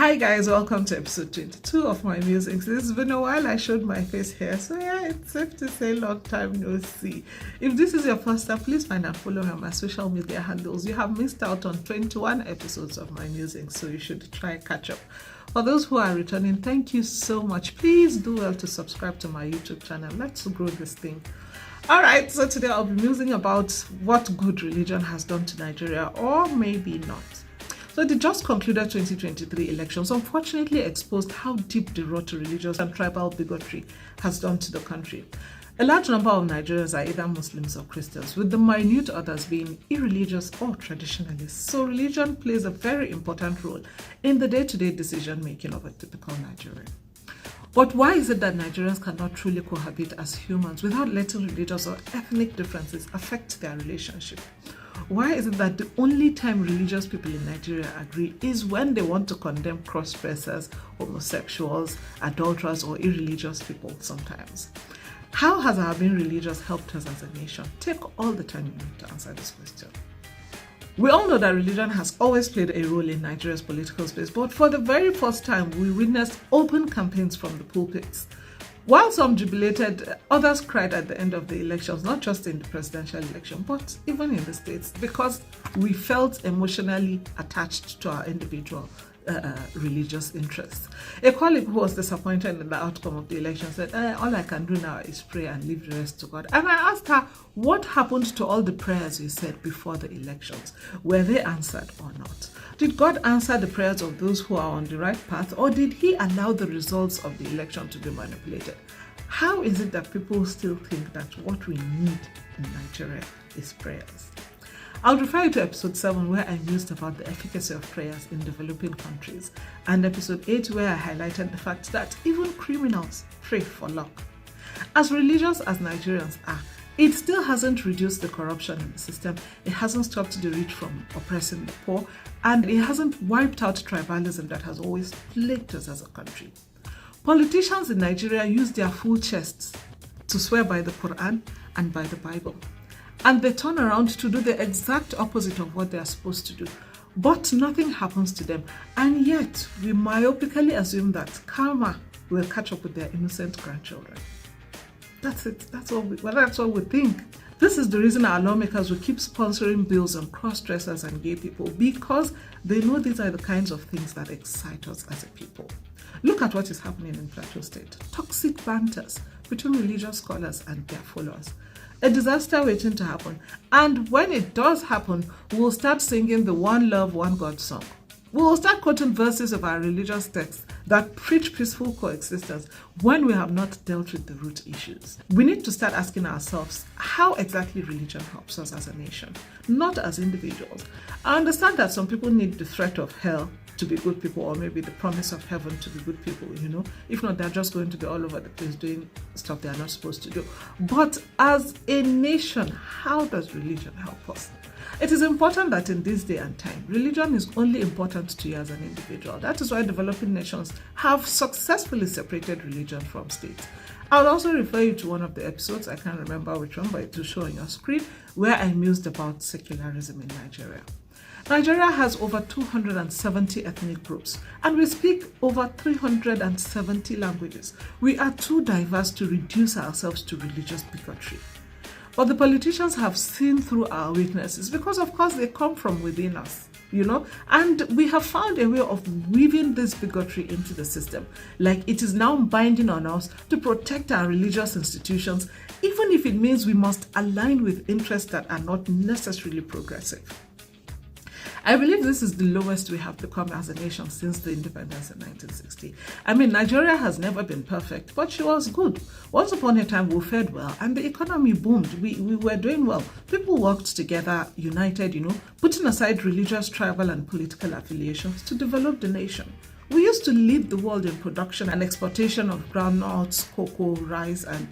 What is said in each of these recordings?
Hi guys, welcome to episode 22 of my musings. It's been a while I showed my face here, so yeah, it's safe to say long time no see. If this is your first time, please find and follow me on my social media handles. You have missed out on 21 episodes of my musings, so you should try catch up. For those who are returning, thank you so much. Please do well to subscribe to my YouTube channel. Let's grow this thing. Alright, so today I'll be musing about what good religion has done to Nigeria, or maybe not. So the just concluded 2023 elections unfortunately exposed how deep the road to religious and tribal bigotry has done to the country. A large number of Nigerians are either Muslims or Christians, with the minute others being irreligious or traditionalists. So religion plays a very important role in the day-to-day decision-making of a typical Nigerian. But why is it that Nigerians cannot truly cohabit as humans without letting religious or ethnic differences affect their relationship? Why is it that the only time religious people in Nigeria agree is when they want to condemn cross-dressers, homosexuals, adulterers, or irreligious people sometimes? How has our being religious helped us as a nation? Take all the time you need to answer this question. We all know that religion has always played a role in Nigeria's political space, but for the very first time, we witnessed open campaigns from the pulpits. While some jubilated, others cried at the end of the elections, not just in the presidential election, but even in the states, because we felt emotionally attached to our individual religious interests. A colleague who was disappointed in the outcome of the election said, all I can do now is pray and leave the rest to God. And I asked her, what happened to all the prayers you said before the elections? Were they answered or not? Did God answer the prayers of those who are on the right path, or did he allow the results of the election to be manipulated? How is it that people still think that what we need in Nigeria is prayers? I'll refer you to episode 7 where I mused about the efficacy of prayers in developing countries, and episode 8 where I highlighted the fact that even criminals pray for luck. As religious as Nigerians are, it still hasn't reduced the corruption in the system, it hasn't stopped the rich from oppressing the poor, and it hasn't wiped out tribalism that has always plagued us as a country. Politicians in Nigeria use their full chests to swear by the Quran and by the Bible. And they turn around to do the exact opposite of what they are supposed to do. But nothing happens to them. And yet, we myopically assume that karma will catch up with their innocent grandchildren. That's it. That's what we think. This is the reason our lawmakers will keep sponsoring bills on cross-dressers and gay people, because they know these are the kinds of things that excite us as a people. Look at what is happening in Plateau State. Toxic banters between religious scholars and their followers. A disaster waiting to happen. And when it does happen, we'll start singing the One Love, One God song. We will start quoting verses of our religious texts that preach peaceful coexistence when we have not dealt with the root issues. We need to start asking ourselves how exactly religion helps us as a nation, not as individuals. I understand that some people need the threat of hell to be good people, or maybe the promise of heaven to be good people, If not, they're just going to be all over the place doing stuff they're not supposed to do. But as a nation, how does religion help us? It is important that in this day and time, religion is only important to you as an individual. That is why developing nations have successfully separated religion from state. I'll also refer you to one of the episodes, I can't remember which one, but it will show on your screen, where I mused about secularism in Nigeria. Nigeria has over 270 ethnic groups, and we speak over 370 languages. We are too diverse to reduce ourselves to religious bigotry. But the politicians have seen through our weaknesses because, of course, they come from within us, and we have found a way of weaving this bigotry into the system. Like, it is now binding on us to protect our religious institutions, even if it means we must align with interests that are not necessarily progressive. I believe this is the lowest we have become as a nation since the independence in 1960. Nigeria has never been perfect, but she was good. Once upon a time, we fared well, and the economy boomed. We were doing well. People worked together, united, putting aside religious, tribal, and political affiliations to develop the nation. We used to lead the world in production and exportation of groundnuts, cocoa, rice, and,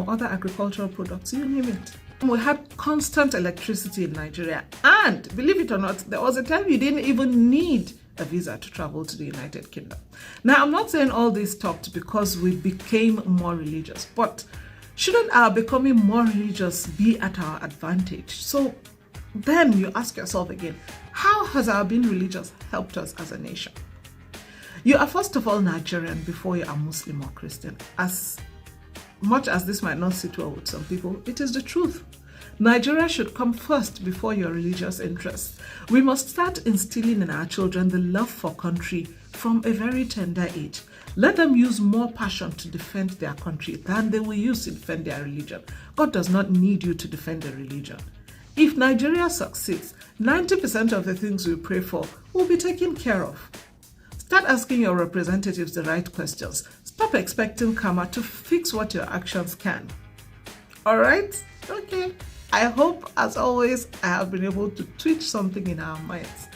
other agricultural products, you name it. We had constant electricity in Nigeria, and believe it or not, there was a time you didn't even need a visa to travel to the United Kingdom. Now, I'm not saying all this stopped because we became more religious, but shouldn't our becoming more religious be at our advantage? So then you ask yourself again, how has our being religious helped us as a nation? You are first of all Nigerian before you are Muslim or Christian. As much as this might not sit well with some people, it is the truth. Nigeria should come first before your religious interests. We must start instilling in our children the love for country from a very tender age. Let them use more passion to defend their country than they will use to defend their religion. God does not need you to defend a religion. If Nigeria succeeds, 90% of the things we pray for will be taken care of. Start asking your representatives the right questions. Stop expecting karma to fix what your actions can. All right? Okay. I hope, as always, I have been able to twitch something in our minds.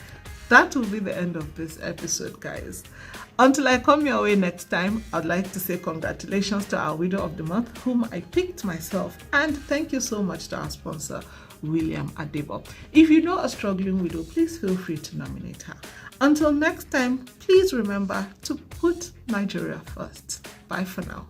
That will be the end of this episode, guys. Until I come your way next time, I'd like to say congratulations to our Widow of the Month, whom I picked myself, and thank you so much to our sponsor, William Adebo. If you know a struggling widow, please feel free to nominate her. Until next time, please remember to put Nigeria first. Bye for now.